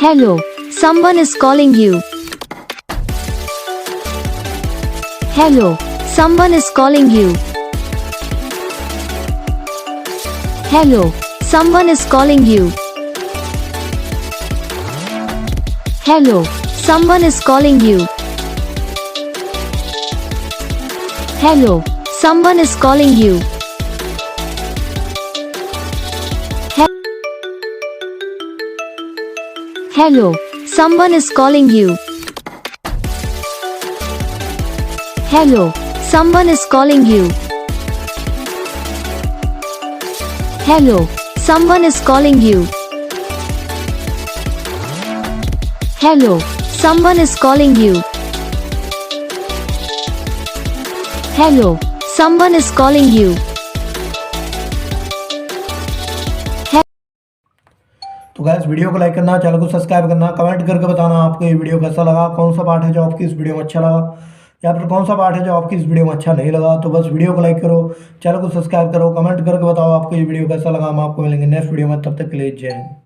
Hello, someone is calling you. Hello, someone is calling you. Hello, someone is calling you. Hello, someone is calling you. Hello, someone is calling you. Hello, someone is calling you. Hello, someone is calling you. Hello, someone is calling you. Hello, someone is calling you. Hello, someone is calling you. तो guys video को like करना, channel को subscribe करना, comment करके बताना आपको ये video कैसा लगा, कौन सा पार्ट है जो आपकी इस वीडियो में अच्छा लगा या फिर कौन सा पार्ट है जो आपकी इस वीडियो में अच्छा नहीं लगा। तो बस वीडियो को लाइक करो, चैनल को सब्सक्राइब करो, कमेंट करके बताओ आपको ये वीडियो कैसा लगा। हम आपको मिलेंगे नेक्स्ट वीडियो में, तब तक के लिए जय हिंद।